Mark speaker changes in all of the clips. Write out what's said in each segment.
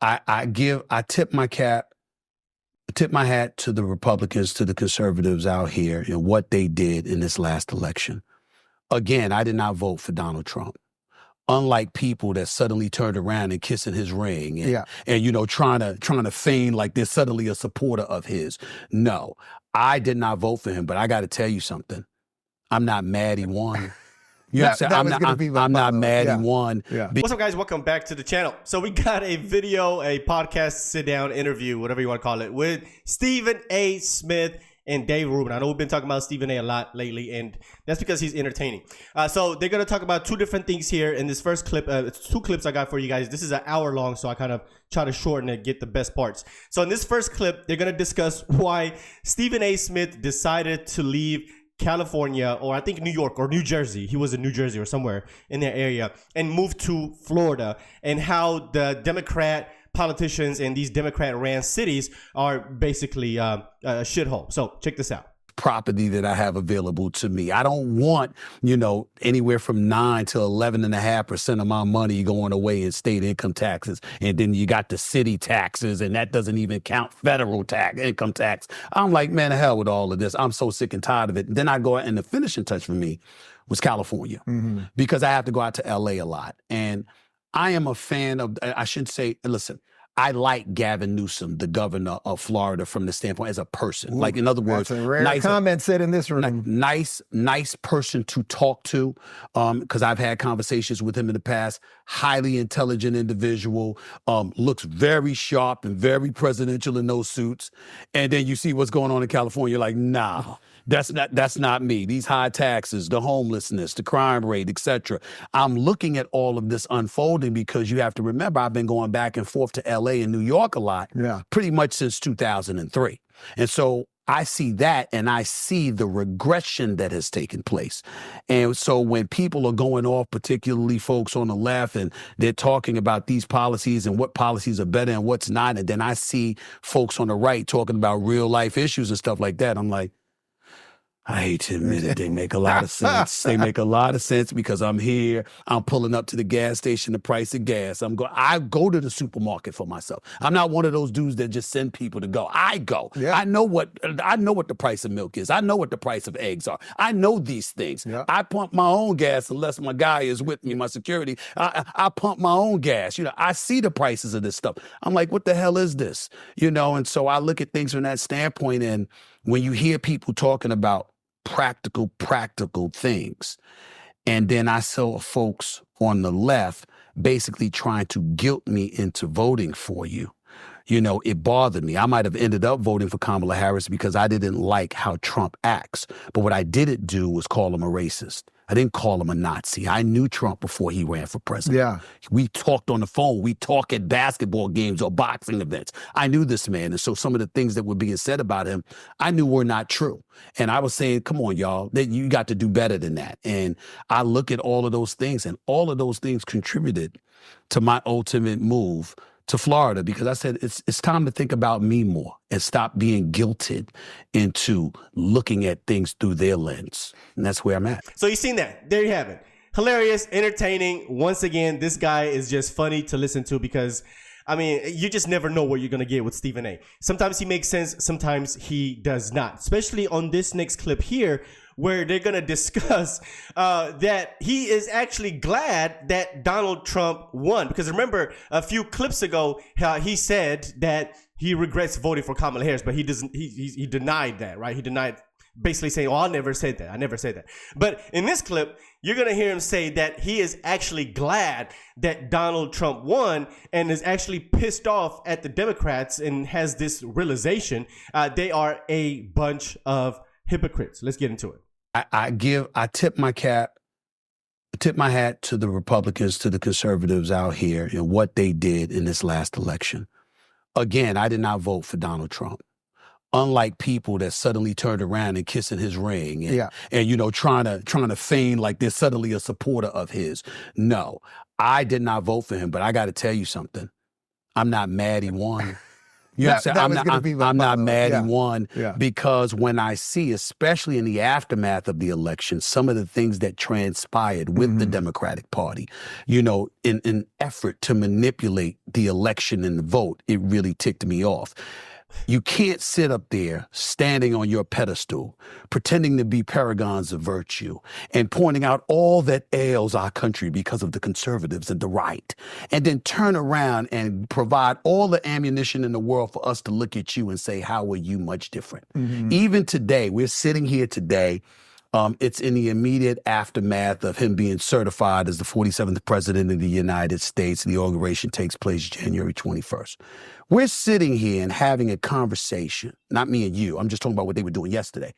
Speaker 1: I tip my hat to the Republicans, to the conservatives out here and what they did in this last election. Again, I did not vote for Donald Trump. Unlike people that suddenly turned around and kissing his ring and you know, trying to feign like they're suddenly a supporter of his. No, I did not vote for him, but I got to tell you something. I'm not mad he won. You know what I'm saying? I'm not mad he won.
Speaker 2: Yeah. What's up, guys? Welcome back to the channel. So we got a video, a podcast, sit-down interview, whatever you want to call it, with Stephen A. Smith and Dave Ruben. I know we've been talking about Stephen A. a lot lately, and that's because he's entertaining. So they're going to talk about two different things here in this first clip. It's two clips I got for you guys. This is an hour long, so I kind of try to shorten it, get the best parts. So in this first clip, they're going to discuss why Stephen A. Smith decided to leave California, or I think New York or New Jersey. He was in New Jersey or somewhere in that area, and moved to Florida, and how the Democrat politicians in these Democrat-ran cities are basically a shithole. So check this out.
Speaker 1: Property that I have available to me. I don't want, you know, anywhere from 9 to 11.5% of my money going away in state income taxes. And then you got the city taxes, and that doesn't even count federal income tax. I'm like, man, the hell with all of this. I'm so sick and tired of it. And then I go out, and the finishing touch for me was California, because I have to go out to LA a lot. And I am a fan of, I shouldn't say, listen, I like Gavin Newsom, the governor of Florida, from the standpoint as a person. Like, in other words,
Speaker 3: that's a rare comment said in this room.
Speaker 1: Nice person to talk to, because I've had conversations with him in the past. Highly intelligent individual, looks very sharp and very presidential in those suits. And then you see what's going on in California, you're like, nah. That's not me. These high taxes, the homelessness, the crime rate, etc. I'm looking at all of this unfolding because you have to remember I've been going back and forth to LA and New York a lot, pretty much since 2003. And so I see that, and I see the regression that has taken place. And so when people are going off, particularly folks on the left, and they're talking about these policies and what policies are better and what's not, and then I see folks on the right talking about real life issues and stuff like that, I'm like, I hate to admit it, they make a lot of sense. They make a lot of sense because I'm here, I'm pulling up to the gas station, the price of gas. I go to the supermarket for myself. I'm not one of those dudes that just send people to go. I go. Yeah. I know what the price of milk is. I know what the price of eggs are. I know these things. Yeah. I pump my own gas unless my guy is with me, my security. I pump my own gas. You know, I see the prices of this stuff. I'm like, what the hell is this? You know, and so I look at things from that standpoint, and when you hear people talking about practical things, and then I saw folks on the left basically trying to guilt me into voting for you, you know, it bothered me. I might have ended up voting for Kamala Harris because I didn't like how Trump acts. But what I didn't do was call him a racist. I didn't call him a Nazi. I knew Trump before he ran for president. Yeah. We talked on the phone. We talk at basketball games or boxing events. I knew this man. And so some of the things that were being said about him, I knew were not true. And I was saying, come on, y'all, you got to do better than that. And I look at all of those things, and all of those things contributed to my ultimate move to Florida, because I said, it's time to think about me more and stop being guilted into looking at things through their lens. And that's where I'm at.
Speaker 2: So you've seen that. There you have it. Hilarious, entertaining. Once again, this guy is just funny to listen to because, I mean, you just never know what you're going to get with Stephen A. Sometimes he makes sense. Sometimes he does not, especially on this next clip here, where they're going to discuss that he is actually glad that Donald Trump won. Because remember, a few clips ago, he said that he regrets voting for Kamala Harris, but he doesn't. He denied that, right? He denied, basically saying, "Oh, I never said that. I never said that." But in this clip, you're going to hear him say that he is actually glad that Donald Trump won, and is actually pissed off at the Democrats, and has this realization they are a bunch of hypocrites. Let's get into it.
Speaker 1: I tip my hat to the Republicans, to the conservatives out here and what they did in this last election. Again, I did not vote for Donald Trump. Unlike people that suddenly turned around and kissing his ring and you know, trying to feign like they're suddenly a supporter of his. No, I did not vote for him, but I got to tell you something. I'm not mad he won. You know what I'm
Speaker 3: that was
Speaker 1: saying?
Speaker 3: gonna be
Speaker 1: I'm not
Speaker 3: my-
Speaker 1: mad
Speaker 3: yeah.
Speaker 1: he won
Speaker 3: Yeah.
Speaker 1: because when I see, especially in the aftermath of the election, some of the things that transpired with the Democratic Party, you know, in an effort to manipulate the election and the vote, it really ticked me off. You can't sit up there standing on your pedestal, pretending to be paragons of virtue and pointing out all that ails our country because of the conservatives and the right, and then turn around and provide all the ammunition in the world for us to look at you and say, how are you much different? Even today, we're sitting here today. It's in the immediate aftermath of him being certified as the 47th president of the United States. The inauguration takes place January 21st. We're sitting here and having a conversation, not me and you, I'm just talking about what they were doing yesterday,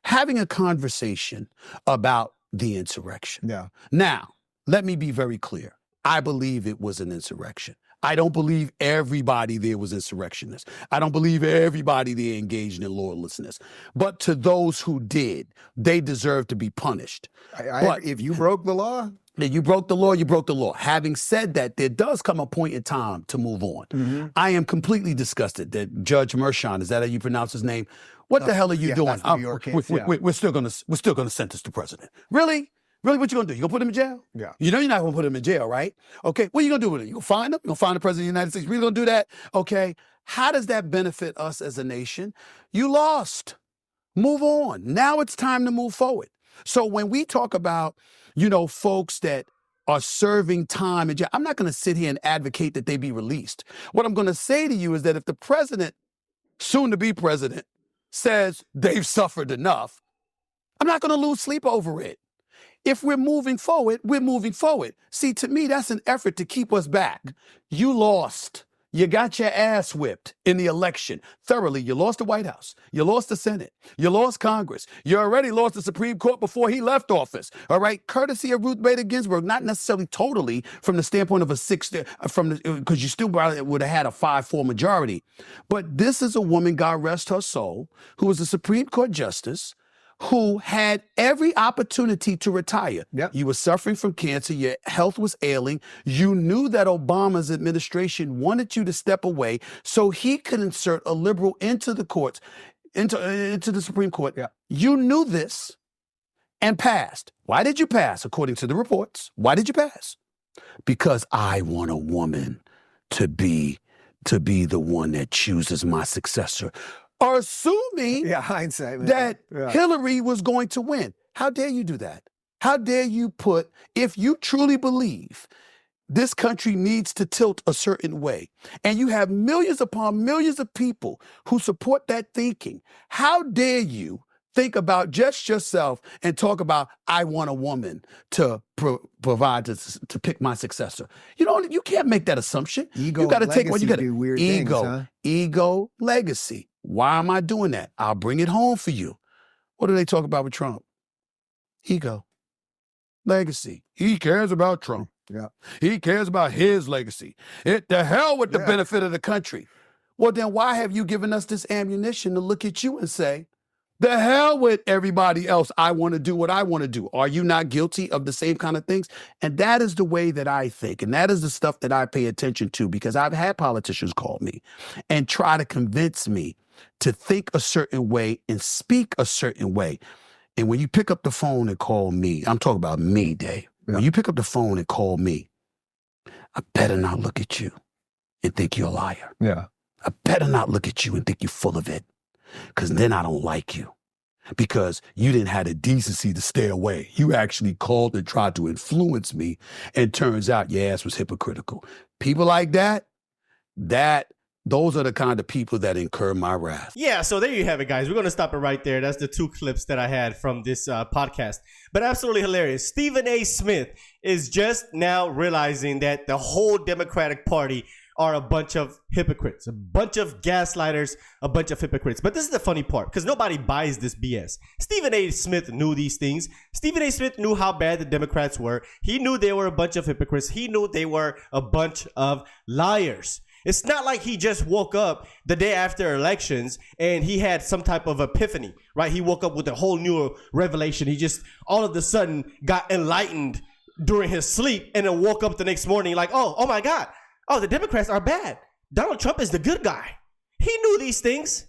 Speaker 1: having a conversation about the insurrection.
Speaker 3: Yeah.
Speaker 1: Now, let me be very clear. I believe it was an insurrection. I don't believe everybody there was insurrectionists. I don't believe everybody there engaged in lawlessness. But to those who did, they deserve to be punished. But
Speaker 3: If you broke the law,
Speaker 1: you broke the law, you broke the law. Having said that, there does come a point in time to move on. I am completely disgusted that Judge Mershon, is that how you pronounce his name? What the hell are you
Speaker 3: yeah,
Speaker 1: doing?
Speaker 3: that's the New York case, yeah.
Speaker 1: We're still gonna sentence the president. Really? Really, what you gonna do? You gonna put him in jail?
Speaker 3: Yeah.
Speaker 1: You know you're not gonna put him in jail, right? Okay, what are you gonna do with him? You gonna find him? You gonna find the president of the United States? Really gonna do that? Okay, how does that benefit us as a nation? You lost. Move on. Now it's time to move forward. So when we talk about, you know, folks that are serving time in jail, I'm not gonna sit here and advocate that they be released. What I'm gonna say to you is that if the president, soon to be president, says they've suffered enough, I'm not gonna lose sleep over it. If we're moving forward, we're moving forward. See, to me, that's an effort to keep us back. You lost. You got your ass whipped in the election thoroughly. You lost the White House. You lost the Senate. You lost Congress. You already lost the Supreme Court before he left office. All right, courtesy of Ruth Bader Ginsburg, not necessarily totally from the standpoint of a because you still probably would have had a 5-4 majority. But this is a woman, God rest her soul, who was a Supreme Court justice, who had every opportunity to retire.
Speaker 3: Yep.
Speaker 1: You were suffering from cancer, your health was ailing, you knew that Obama's administration wanted you to step away so he could insert a liberal into the courts, into the Supreme Court.
Speaker 3: Yeah.
Speaker 1: You knew this and passed. Why did you pass? According to the reports, why did you pass? Because I want a woman to be the one that chooses my successor. Assuming
Speaker 3: hindsight, man.
Speaker 1: that Hillary was going to win. How dare you do that? How dare you put, if you truly believe this country needs to tilt a certain way, and you have millions upon millions of people who support that thinking, how dare you think about just yourself and talk about, I want a woman to provide, to pick my successor. You know, you can't make that assumption.
Speaker 3: Ego
Speaker 1: You got to
Speaker 3: and
Speaker 1: take what you got
Speaker 3: legacy
Speaker 1: to
Speaker 3: do weird
Speaker 1: ego,
Speaker 3: things, huh?
Speaker 1: ego, legacy. Why am I doing that? I'll bring it home for you. What do they talk about with Trump? Ego, legacy. He cares about Trump.
Speaker 3: Yeah.
Speaker 1: He cares about his legacy. The hell with the benefit of the country. Well, then why have you given us this ammunition to look at you and say, the hell with everybody else. I want to do what I want to do. Are you not guilty of the same kind of things? And that is the way that I think. And that is the stuff that I pay attention to, because I've had politicians call me and try to convince me to think a certain way and speak a certain way. And when you pick up the phone and call me, I'm talking about me, Dave.
Speaker 3: Yeah.
Speaker 1: When you pick up the phone and call me, I better not look at you and think you're a liar.
Speaker 3: Yeah.
Speaker 1: I better not look at you and think you're full of it, because then I don't like you, because you didn't have the decency to stay away. You actually called and tried to influence me, and turns out your ass was hypocritical. People like that, those are the kind of people that incur my wrath.
Speaker 2: Yeah, so there you have it, guys. We're going to stop it right there. That's the two clips that I had from this podcast. But absolutely hilarious. Stephen A. Smith is just now realizing that the whole Democratic Party are a bunch of hypocrites, a bunch of gaslighters, a bunch of hypocrites. But this is the funny part, because nobody buys this BS. Stephen A. Smith knew these things. Stephen A. Smith knew how bad the Democrats were. He knew they were a bunch of hypocrites. He knew they were a bunch of liars. It's not like he just woke up the day after elections and he had some type of epiphany, right? He woke up with a whole new revelation. He just all of a sudden got enlightened during his sleep and then woke up the next morning like, oh my God. Oh, the Democrats are bad. Donald Trump is the good guy. He knew these things.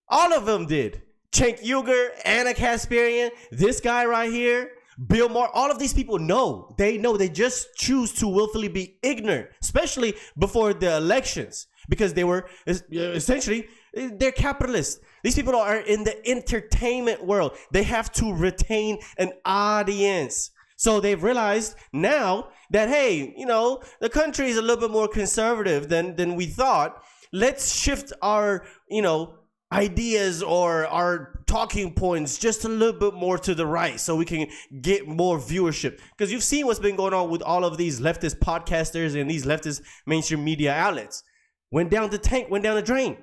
Speaker 2: All of them did. Cenk Uygur, Anna Kasparian, this guy right here, Bill Maher, all of these people know. They know. They just choose to willfully be ignorant, especially before the elections, because they were essentially, they're capitalists. These people are in the entertainment world. They have to retain an audience. So they've realized now that, hey, you know, the country is a little bit more conservative than we thought. Let's shift our, you know, ideas or our talking points just a little bit more to the right so we can get more viewership. Because you've seen what's been going on with all of these leftist podcasters and these leftist mainstream media outlets. Went down the tank, went down the drain.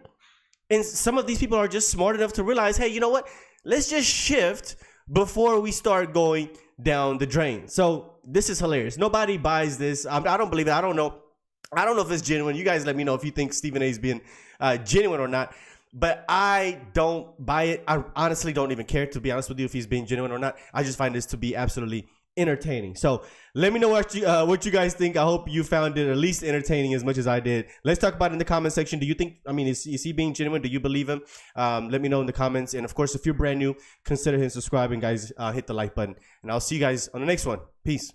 Speaker 2: And some of these people are just smart enough to realize, hey, you know what? Let's just shift before we start going down the drain. So this is hilarious. Nobody buys this. I don't believe it. I don't know if it's genuine. You guys let me know if you think Stephen A is being genuine or not. But I don't buy it. I honestly don't even care, to be honest with you, if he's being genuine or not. I just find this to be absolutely entertaining. So let me know what you guys think. I hope you found it at least entertaining as much as I did. Let's talk about it in the comment section. Do you think, I mean, is he being genuine? Do you believe him? Let me know in the comments. And of course, if you're brand new, consider hitting subscribing, guys. Hit the like button. And I'll see you guys on the next one. Peace.